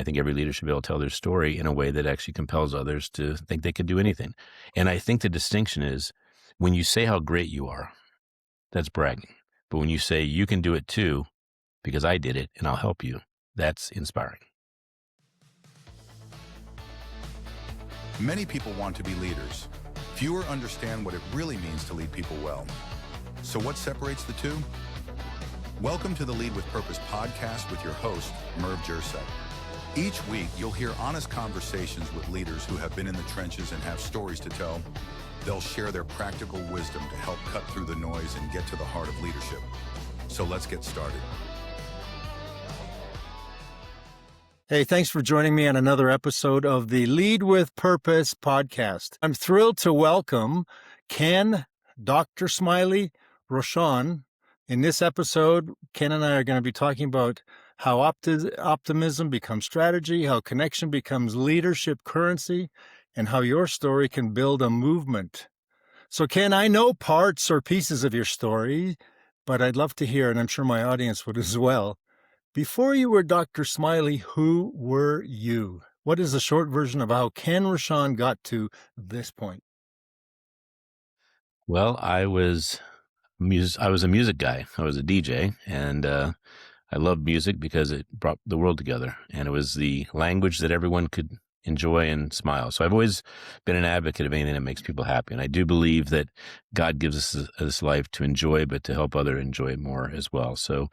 think every leader should be able to tell their story in a way that actually compels others to think they could do anything. And I think the distinction is when you say how great you are, that's bragging. But when you say you can do it too, because I did it and I'll help you, that's inspiring. Many people want to be leaders. Fewer understand what it really means to lead people well. So what separates the two? Welcome to the Lead with Purpose podcast with your host, Merv Jersak. Each week, you'll hear honest conversations with leaders who have been in the trenches and have stories to tell. They'll share their practical wisdom to help cut through the noise and get to the heart of leadership. So let's get started. Hey, thanks for joining me on another episode of the Lead with Purpose podcast. I'm thrilled to welcome Ken, Dr. Smiley, Rochon. In this episode, Ken and I are going to be talking about how optimism becomes strategy, how connection becomes leadership currency, and how your story can build a movement. So, Ken, I know parts or pieces of your story, but I'd love to hear, and I'm sure my audience would as well. Before you were Dr. Smiley, who were you? What is the short version of how Ken Rochon got to this point? Well, I was a music guy. I was a DJ, and I loved music because it brought the world together, and it was the language that everyone could enjoy and smile. So I've always been an advocate of anything that makes people happy, and I do believe that God gives us this life to enjoy, but to help others enjoy it more as well. So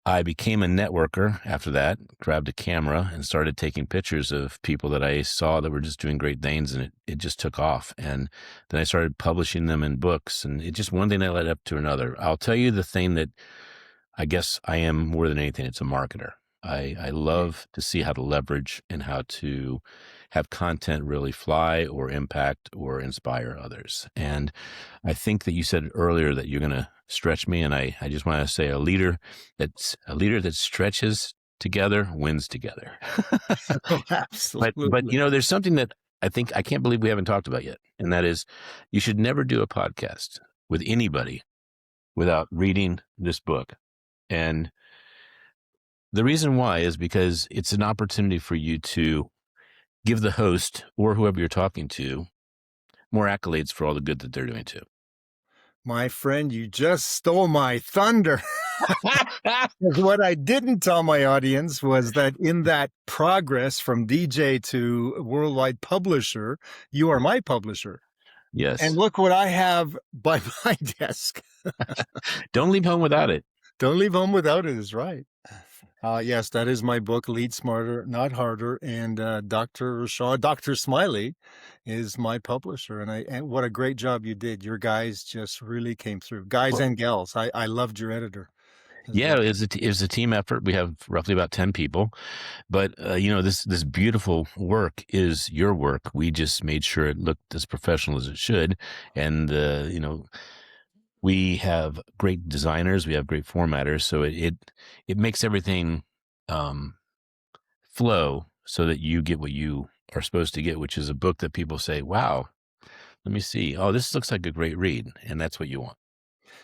I became a networker after that, grabbed a camera and started taking pictures of people that I saw that were just doing great things, and it just took off. And then I started publishing them in books, and it just one thing that led up to another. I'll tell you the thing that I guess I am more than anything, it's a marketer. I love to see how to leverage and how to have content really fly or impact or inspire others. And I think that you said earlier that you're going to stretch me. And I just want to say a leader that stretches together wins together. Oh, absolutely. But there's something that I can't believe we haven't talked about yet. And that is you should never do a podcast with anybody without reading this book. And the reason why is because it's an opportunity for you to give the host or whoever you're talking to more accolades for all the good that they're doing too. My friend, you just stole my thunder. What I didn't tell my audience was that in that progress from DJ to worldwide publisher, you are my publisher. Yes. And look what I have by my desk. Don't leave home without it. Don't leave home without it is right. Yes, that is my book, Lead Smarter, Not Harder. And Dr. Smiley is my publisher. And what a great job you did. Your guys just really came through. Guys and gals. I loved your editor. Yeah, it was a team effort. We have roughly about 10 people. But, this beautiful work is your work. We just made sure it looked as professional as it should. And, we have great designers. We have great formatters. So it makes everything flow so that you get what you are supposed to get, which is a book that people say, wow, let me see. Oh, this looks like a great read. And that's what you want.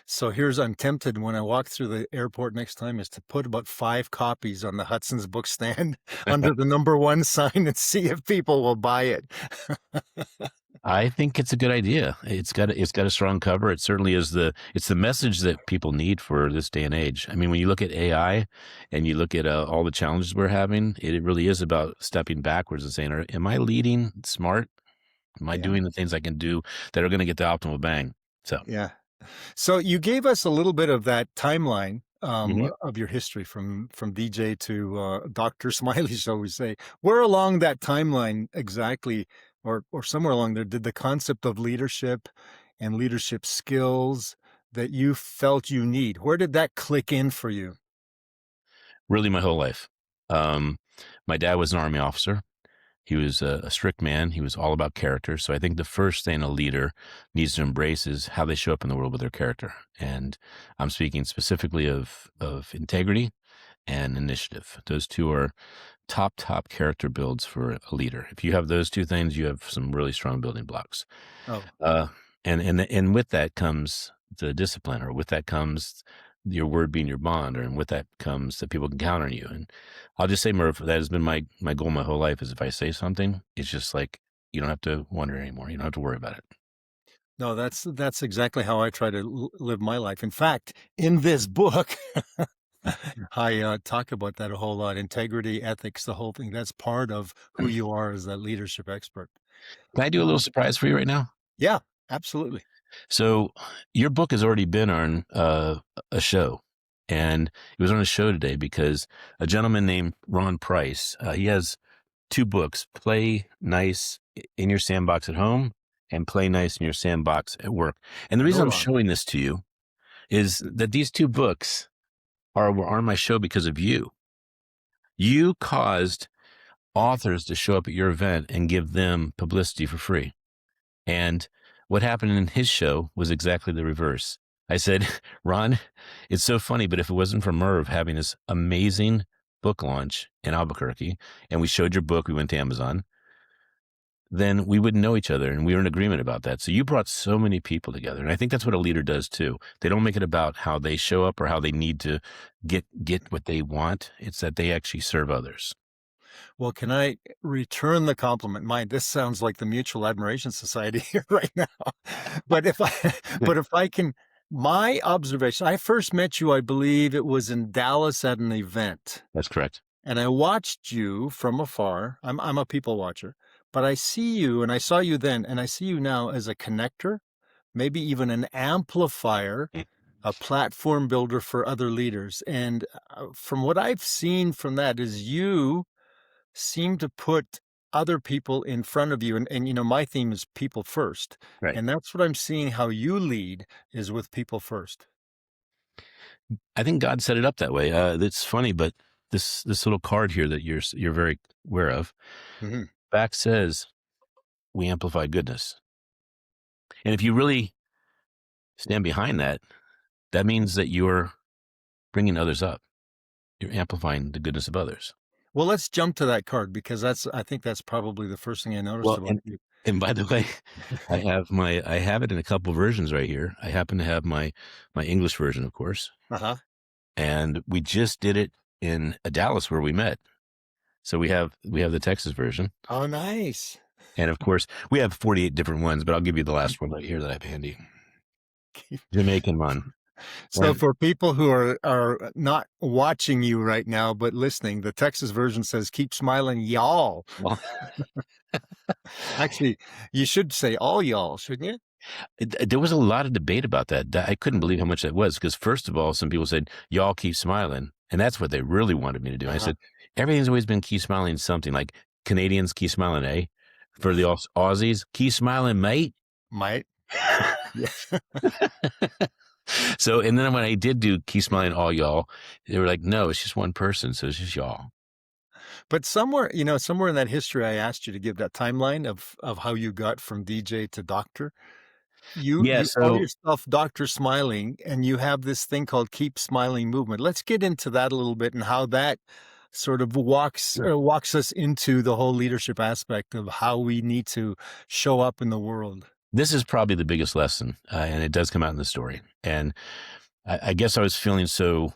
So I'm tempted when I walk through the airport next time is to put about 5 copies on the Hudson's book stand under the number 1 sign and see if people will buy it. I think it's a good idea. It's got a strong cover. It certainly is it's the message that people need for this day and age. I mean, when you look at AI and you look at all the challenges we're having, it really is about stepping backwards and saying, am I leading smart? Am I doing the things I can do that are going to get the optimal bang? Yeah. So you gave us a little bit of that timeline of your history from DJ to Dr. Smiley, shall we say. Where along that timeline exactly, or somewhere along there, did the concept of leadership and leadership skills that you felt you need, where did that click in for you? Really my whole life. My dad was an Army officer. He was a strict man. He was all about character. So I think the first thing a leader needs to embrace is how they show up in the world with their character. And I'm speaking specifically of integrity and initiative. Those two are top character builds for a leader. If you have those two things, you have some really strong building blocks. And with that comes the discipline, or with that comes your word being your bond, and with that comes that people can count on you. And I'll just say, Merv, that has been my goal my whole life is if I say something, it's just like, you don't have to wonder anymore. You don't have to worry about it. No, that's exactly how I try to live my life. In fact, in this book, I talk about that a whole lot. Integrity, ethics, the whole thing. That's part of who you are as that leadership expert. Can I do a little surprise for you right now? Yeah, absolutely. So your book has already been on a show, and it was on a show today because a gentleman named Ron Price, he has two books, Play Nice in Your Sandbox at Home and Play Nice in Your Sandbox at Work. And the reason I'm showing this to you is that these two books were on my show because of you. You caused authors to show up at your event and give them publicity for free. And what happened in his show was exactly the reverse. I said, Ron, it's so funny, but if it wasn't for Merv having this amazing book launch in Albuquerque, and we showed your book, we went to Amazon, then we wouldn't know each other, and we were in agreement about that. So you brought so many people together, and I think that's what a leader does too. They don't make it about how they show up or how they need to get what they want. It's that they actually serve others. Well, can I return the compliment? Mine, this sounds like the Mutual Admiration Society here right now. But if I can, my observation, I first met you, I believe it was in Dallas at an event. That's correct. And I watched you from afar. I'm a people watcher, but I see you, and I saw you then, and I see you now as a connector, maybe even an amplifier, a platform builder for other leaders. And from what I've seen from that is you seem to put other people in front of you. And my theme is people first. Right. And that's what I'm seeing how you lead is with people first. I think God set it up that way. It's funny, but this little card here that you're very aware of, back says, we amplify goodness. And if you really stand behind that, that means that you're bringing others up. You're amplifying the goodness of others. Well, let's jump to that card because I think that's probably the first thing I noticed about you. And by the way, I have it in a couple versions right here. I happen to have my English version, of course. And we just did it in Dallas where we met. So we have the Texas version. Oh, nice. And of course, we have 48 different ones, but I'll give you the last one right here that I have handy. Jamaican one. So for people who are not watching you right now, but listening, the Texas version says, keep smiling, y'all. Well, actually, you should say all y'all, shouldn't you? There was a lot of debate about that. I couldn't believe how much that was because first of all, some people said, y'all keep smiling. And that's what they really wanted me to do. I said, everything's always been keep smiling something like Canadians keep smiling, eh? For the Aussies, keep smiling, mate. Mate. So, and then when I did do keep smiling, all y'all, they were like, no, it's just one person. So it's just y'all. But somewhere in that history, I asked you to give that timeline of how you got from DJ to doctor. You call yourself Dr. Smiling, and you have this thing called Keep Smiling movement. Let's get into that a little bit and how that sort of walks us into the whole leadership aspect of how we need to show up in the world. This is probably the biggest lesson, and it does come out in the story. And I guess I was feeling so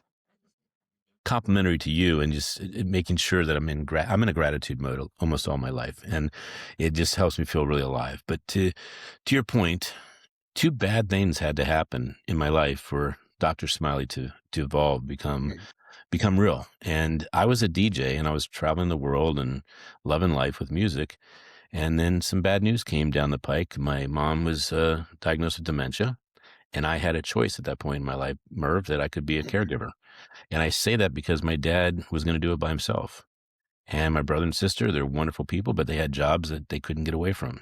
complimentary to you and just making sure that I'm in a gratitude mode almost all my life. And it just helps me feel really alive. But to your point, two bad things had to happen in my life for Dr. Smiley to evolve, become real. And I was a DJ and I was traveling the world and loving life with music. And then some bad news came down the pike. My mom was diagnosed with dementia. And I had a choice at that point in my life, Merv, that I could be a caregiver. And I say that because my dad was going to do it by himself. And my brother and sister, they're wonderful people, but they had jobs that they couldn't get away from.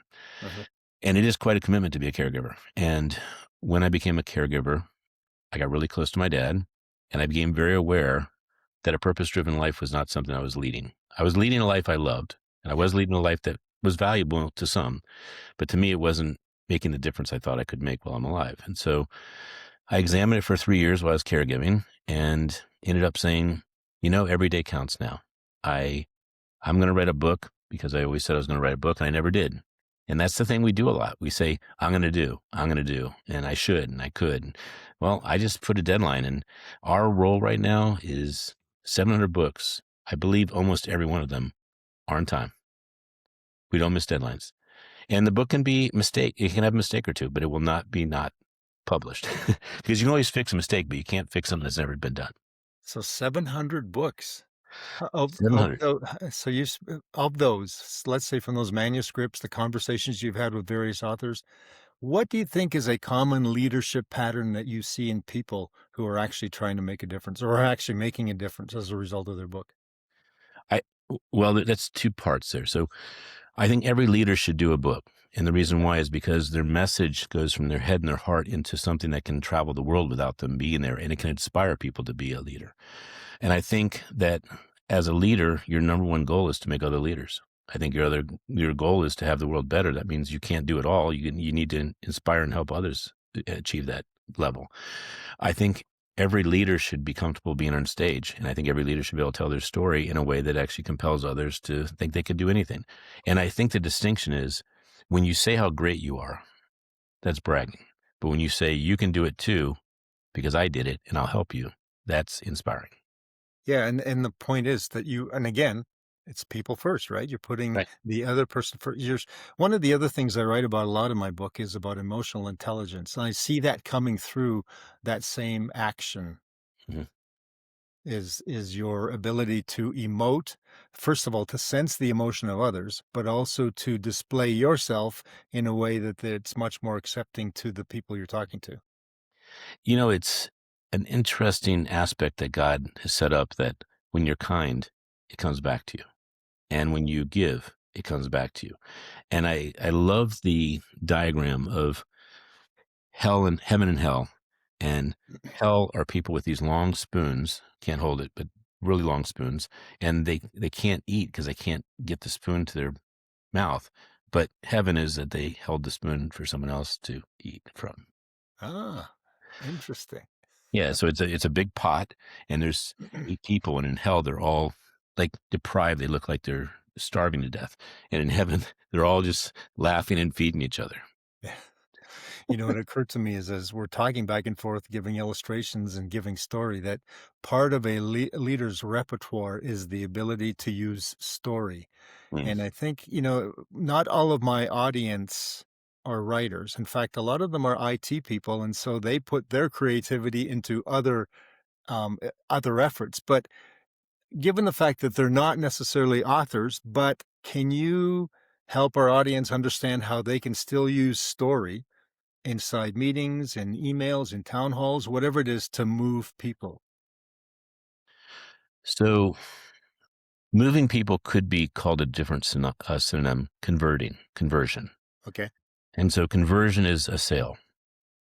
And it is quite a commitment to be a caregiver. And when I became a caregiver, I got really close to my dad. And I became very aware that a purpose-driven life was not something I was leading. I was leading a life I loved. And I was leading a life that was valuable to some. But to me, it wasn't making the difference I thought I could make while I'm alive. And so I examined it for 3 years while I was caregiving and ended up saying, every day counts now. I'm going to write a book because I always said I was going to write a book and I never did. And that's the thing we do a lot. We say, I'm going to do, and I should, and I could. Well, I just put a deadline, and our role right now is 700 books. I believe almost every one of them are on time. We don't miss deadlines. And the book can be mistake. It can have a mistake or two, but it will not be not published because you can always fix a mistake, but you can't fix something that's never been done. So 700 books. Of 700. those, so of those, let's say from those manuscripts, the conversations you've had with various authors, what do you think is a common leadership pattern that you see in people who are actually trying to make a difference or are actually making a difference as a result of their book? I well, that's two parts there. So I think every leader should do a book. And the reason why is because their message goes from their head and their heart into something that can travel the world without them being there, and it can inspire people to be a leader. And I think that as a leader, your number one goal is to make other leaders. I think your goal is to have the world better. That means you can't do it all. You need to inspire and help others achieve that level. I think every leader should be comfortable being on stage, and I think every leader should be able to tell their story in a way that actually compels others to think they could do anything. And I think the distinction is when you say how great you are, that's bragging. But when you say you can do it too, because I did it and I'll help you, that's inspiring. Yeah, and the point is that and again, it's people first, right? You're putting Right. the other person first. One of the other things I write about a lot in my book is about emotional intelligence. And I see that coming through that same action Mhm. is your ability to emote, first of all, to sense the emotion of others, but also to display yourself in a way that it's much more accepting to the people you're talking to. It's an interesting aspect that God has set up that when you're kind, it comes back to you. And when you give, it comes back to you. And I love the diagram of hell and heaven and hell. And hell are people with these long spoons, can't hold it, but really long spoons. And they can't eat because they can't get the spoon to their mouth. But heaven is that they held the spoon for someone else to eat from. Ah, interesting. Yeah, so it's a big pot, and there's 8 people, and in hell, they're all, like, deprived. They look like they're starving to death, and in heaven, they're all just laughing and feeding each other. Yeah. What occurred to me is as we're talking back and forth, giving illustrations and giving story, that part of a leader's repertoire is the ability to use story. Mm. And I think, not all of my audience are writers. In fact, a lot of them are IT people. And so they put their creativity into other efforts. But given the fact that they're not necessarily authors, but can you help our audience understand how they can still use story inside meetings and emails and town halls, whatever it is to move people? So, moving people could be called a different synonym, conversion. Okay. And so conversion is a sale.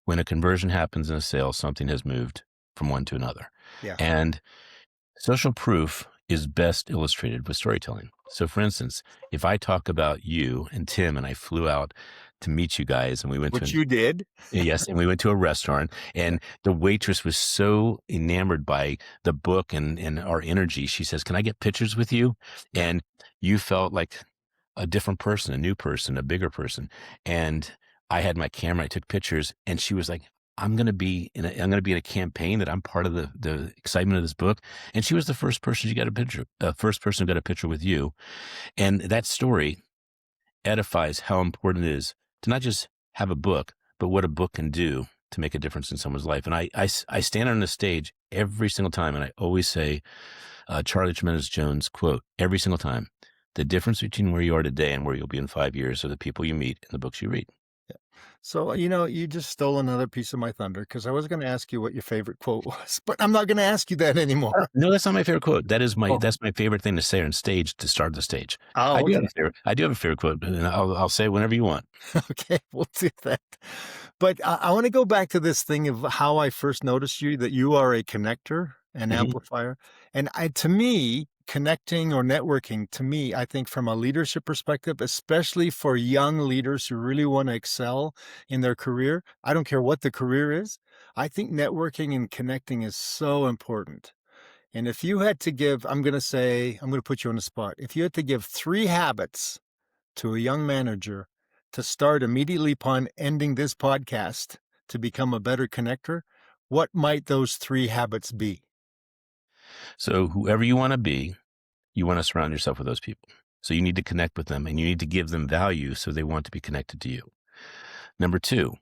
When a conversion happens in a sale, something has moved from one to another. Yeah. And social proof is best illustrated with storytelling. So, for instance, if I talk about you and Tim, and I flew out to meet you guys, and we went Which to you did. yes, and we went to a restaurant, Yeah. and the waitress was so enamored by the book and our energy. She says, "Can I get pictures with you?" Yeah. And you felt like a different person, a new person, a bigger person. And I had my camera, I took pictures, and she was like, I'm gonna be in a campaign that I'm part of the excitement of this book. And she was the first person first person who got a picture with you. And that story edifies how important it is to not just have a book, but what a book can do to make a difference in someone's life. And I stand on the stage every single time, and I always say, Charlie Tremendous Jones quote every single time: "The difference between where you are today and where you'll be in 5 years are the people you meet and the books you read." So, you just stole another piece of my thunder because I was going to ask you what your favorite quote was, but I'm not going to ask you that anymore. No, that's not my favorite quote. Oh, That's my favorite thing to say on stage to start the stage. oh, okay. I do have a favorite quote, and I'll say it whenever you want. Okay, we'll do that. But I want to go back to this thing of how I first noticed you, that you are a connector, an Mhm. amplifier. And to me, connecting or networking, to me, I think from a leadership perspective, especially for young leaders who really want to excel in their career, I don't care what the career is, I think networking and connecting is so important. And if you had to give, I'm going to put you on the spot. If you had to give 3 habits to a young manager to start immediately upon ending this podcast to become a better connector, what might those 3 habits be? So whoever you want to be, you want to surround yourself with those people. So you need to connect with them and you need to give them value so they want to be connected to you. Number 2,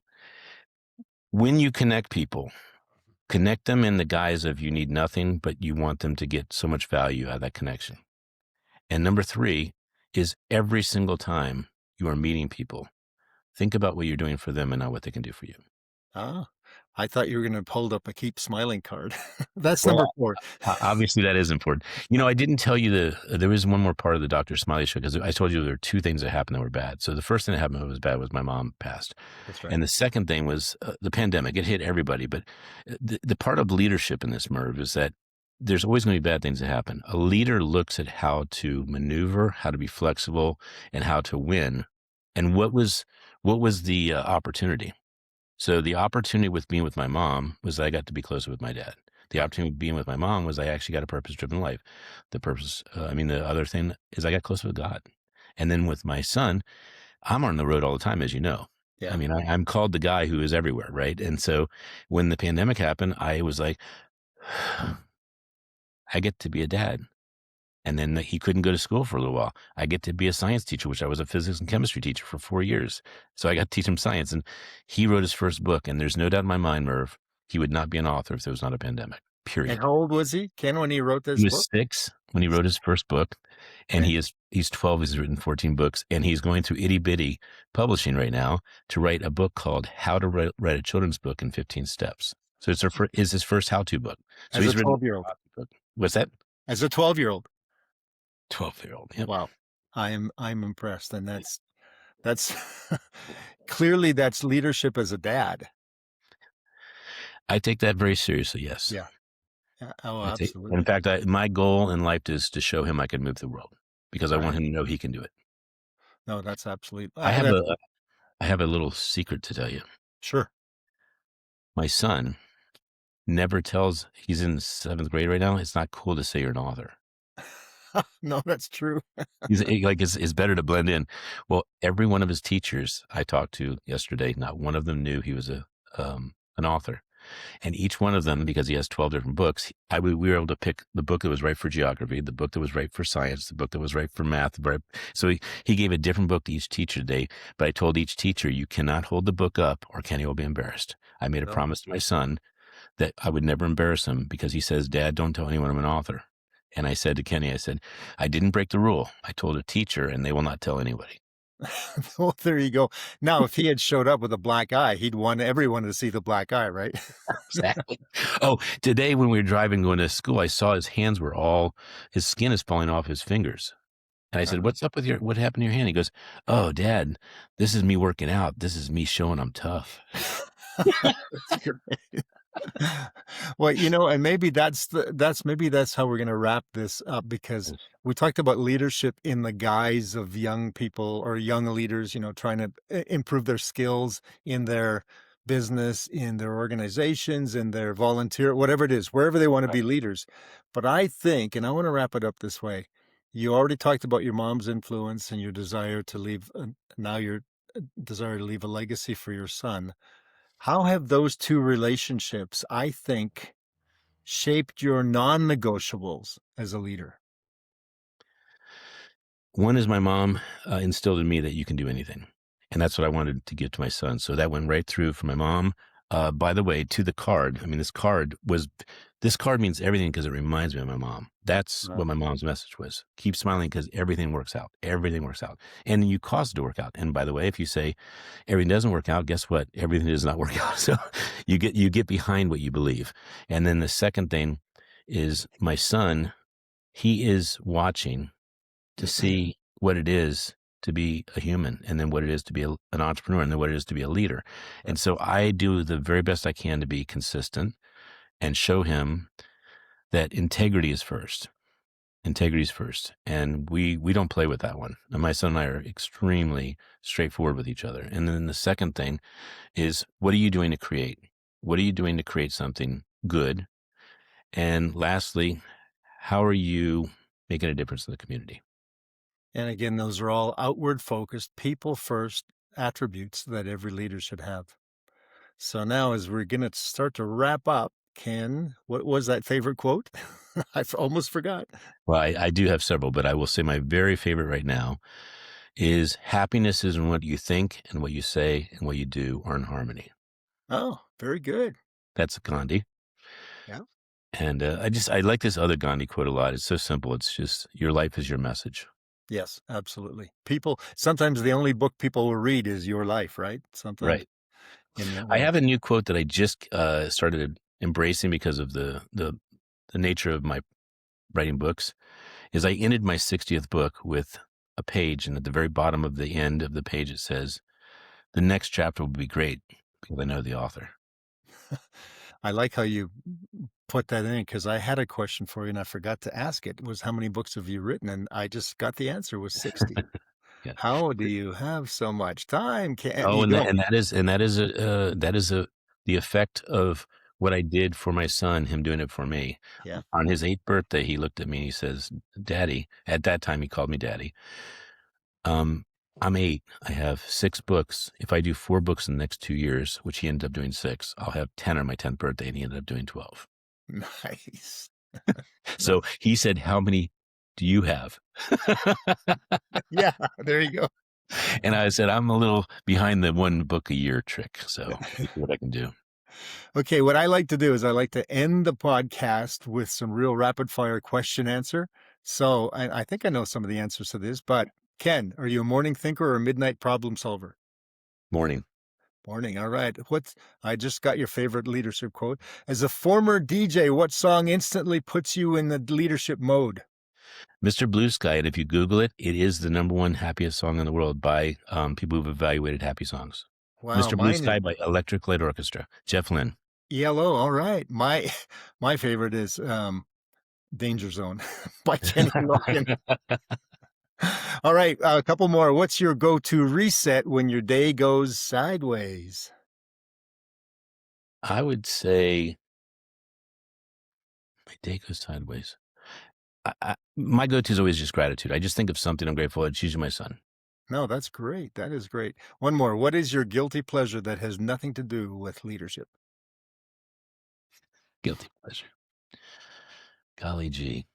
when you connect people, connect them in the guise of you need nothing, but you want them to get so much value out of that connection. And number 3 is every single time you are meeting people, think about what you're doing for them and not what they can do for you. Ah, I thought you were going to hold up a keep smiling card. That's Well, number 4. obviously that is important. I didn't tell you there was one more part of the Dr. Smiley show because I told you there were 2 things that happened that were bad. So the first thing that happened that was bad was my mom passed. That's right. And the second thing was the pandemic. It hit everybody. But the part of leadership in this, Merv, is that there's always going to be bad things that happen. A leader looks at how to maneuver, how to be flexible, and how to win. And what was the opportunity? So the opportunity with being with my mom was that I got to be closer with my dad. The opportunity of being with my mom was I actually got a purpose-driven life. The other thing is I got closer with God. And then with my son, I'm on the road all the time, as you know. Yeah. I'm called the guy who is everywhere, right? And so when the pandemic happened, I was like, I get to be a dad. And then he couldn't go to school for a little while. I get to be a science teacher, which I was a physics and chemistry teacher for 4 years. So I got to teach him science. And he wrote his first book. And there's no doubt in my mind, Merv, he would not be an author if there was not a pandemic, period. And how old was he, Ken, when he wrote this He book? was 6 when he wrote his first book. And he's 12. He's written 14 books. And he's going through Itty Bitty Publishing right now to write a book called How to Write a Children's Book in 15 Steps. So it's his first how-to book. So As he's a written 12-year-old. What's that? As a 12-year-old. 12-year-old. Yep. Wow. I'm impressed. And that's clearly that's leadership as a dad. I take that very seriously. Yes. Yeah. Oh, absolutely. In fact, my goal in life is to show him I can move the world because I want him to know he can do it. No, that's absolutely. I have a little secret to tell you. Sure. My son never tells, he's in 7th grade right now. It's not cool to say you're an author. No, that's true. It's better to blend in. Well, every one of his teachers I talked to yesterday, not one of them knew he was an author. And each one of them, because he has 12 different books, we were able to pick the book that was right for geography, the book that was right for science, the book that was right for math. So he gave a different book to each teacher today. But I told each teacher, you cannot hold the book up or Kenny will be embarrassed. I made a promise to my son that I would never embarrass him because he says, Dad, don't tell anyone I'm an author. And I said to Kenny, I didn't break the rule. I told a teacher and they will not tell anybody. Well, there you go. Now, if he had showed up with a black eye, he'd want everyone to see the black eye, right? Exactly. Oh, today when we were driving going to school, I saw his hands his skin is falling off his fingers. And I said, what happened to your hand? He goes, oh, Dad, this is me working out. This is me showing I'm tough. That's great. Well, and maybe that's how we're going to wrap this up, because we talked about leadership in the guise of young people or young leaders, trying to improve their skills in their business, in their organizations, in their volunteer, whatever it is, wherever they want to be leaders. But I think, and I want to wrap it up this way, you already talked about your mom's influence and your desire to leave, your desire to leave a legacy for your son. How have those 2 relationships, I think, shaped your non-negotiables as a leader? One is my mom instilled in me that you can do anything. And that's what I wanted to give to my son. So that went right through from my mom. By the way, to the card, this card means everything because it reminds me of my mom. That's what my mom's message was. Keep smiling because everything works out. Everything works out. And you cause it to work out. And by the way, if you say everything doesn't work out, guess what? Everything does not work out. So you get behind what you believe. And then the second thing is my son, he is watching to see what it is to be a human, and then what it is to be an entrepreneur, and then what it is to be a leader. And so I do the very best I can to be consistent and show him that integrity is first. Integrity is first. And we don't play with that one. And my son and I are extremely straightforward with each other. And then the second thing is, what are you doing to create? What are you doing to create something good? And lastly, how are you making a difference in the community? And again, those are all outward focused, people first, attributes that every leader should have. So now, as we're going to start to wrap up, Ken, what was that favorite quote? I almost forgot. Well, I do have several, but I will say my very favorite right now is happiness is in what you think and what you say and what you do are in harmony. Oh, very good. That's Gandhi. Yeah. And I like this other Gandhi quote a lot. It's so simple. It's just, your life is your message. Yes, absolutely. Sometimes the only book people will read is your life, right? Sometimes Right. in that I way. have a new quote that I just started embracing because of the nature of my writing books. Is I ended my 60th book with a page, and at the very bottom of the end of the page it says, "The next chapter will be great because I know the author." I like how you put that in, because I had a question for you and I forgot to ask it, was how many books have you written? And I just got the answer was 60. Yeah. How do you have so much time? Oh, You don't. that is the effect of what I did for my son, him doing it for me. Yeah. On his 8th birthday, he looked at me and he says, "Daddy," at that time he called me Daddy. I'm 8. I have 6 books. If I do 4 books in the next 2 years, which he ended up doing 6, I'll have 10 on my 10th birthday, and he ended up doing 12. Nice. So he said, "How many do you have?" Yeah, there you go. And I said, "I'm a little behind the 1 book a year trick. So let me see what I can do." Okay, what I like to do is I like to end the podcast with some real rapid fire question answer. So I think I know some of the answers to this, but Ken, are you a morning thinker or a midnight problem solver? Morning. Morning. All right. I just got your favorite leadership quote. As a former DJ, what song instantly puts you in the leadership mode? Mr. Blue Sky, and if you Google it, it is the #1 happiest song in the world by people who've evaluated happy songs. Wow, Mr. Blue mine is Sky by Electric Light Orchestra. Jeff Lynne. Yellow. All right. My favorite is Danger Zone by Kenny Logan. All right, a couple more. What's your go-to reset when your day goes sideways? I would say my day goes sideways. My go-to is always just gratitude. I just think of something I'm grateful for. It's usually my son. No, that's great. That is great. One more. What is your guilty pleasure that has nothing to do with leadership? Guilty pleasure. Golly gee.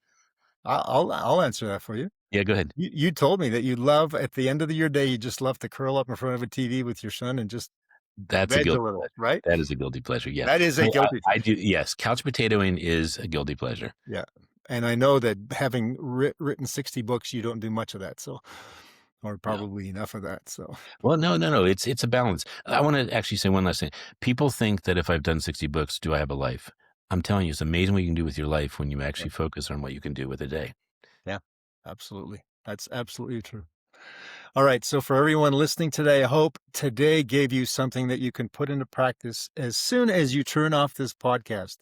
I'll answer that for you. Yeah, go ahead. You told me that you love, at the end of your day, you just love to curl up in front of a TV with your son and just That's a veg a guilty little, pleasure. right? That is a guilty pleasure, yes. That is a No, guilty I do, yes. Couch potatoing is a guilty pleasure. Yeah. And I know that having written 60 books, you don't do much of that. So, or No. probably enough of that. So, Well, no. It's a balance. I want to actually say one last thing. People think that if I've done 60 books, do I have a life? I'm telling you, it's amazing what you can do with your life when you actually focus on what you can do with a day. yeah, absolutely. That's absolutely true. All right. So, for everyone listening today, I hope today gave you something that you can put into practice as soon as you turn off this podcast.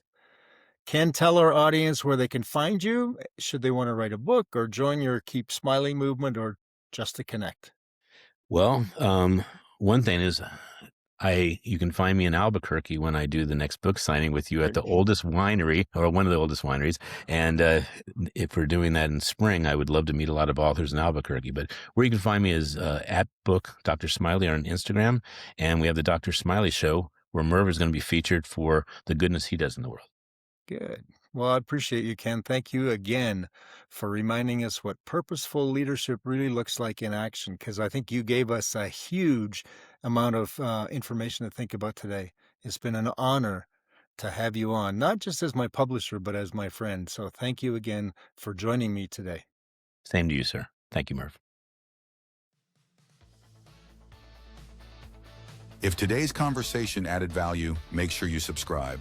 Ken, tell our audience where they can find you, should they want to write a book or join your Keep Smiling movement or just to connect. Well, one thing is you can find me in Albuquerque when I do the next book signing with you at the oldest winery, or one of the oldest wineries. And if we're doing that in spring, I would love to meet a lot of authors in Albuquerque. But where you can find me is at book Dr. Smiley on Instagram. And we have the Dr. Smiley Show, where Merv is going to be featured for the goodness he does in the world. Good. Well, I appreciate you, Ken. Thank you again for reminding us what purposeful leadership really looks like in action, because I think you gave us a huge amount of information to think about today. It's been an honor to have you on, not just as my publisher, but as my friend. So thank you again for joining me today. Same to you, sir. Thank you, Merv. If today's conversation added value, make sure you subscribe.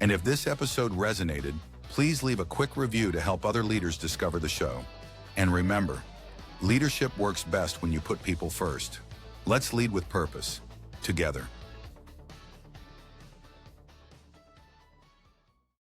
And if this episode resonated, please leave a quick review to help other leaders discover the show. And remember, leadership works best when you put people first. Let's lead with purpose, together.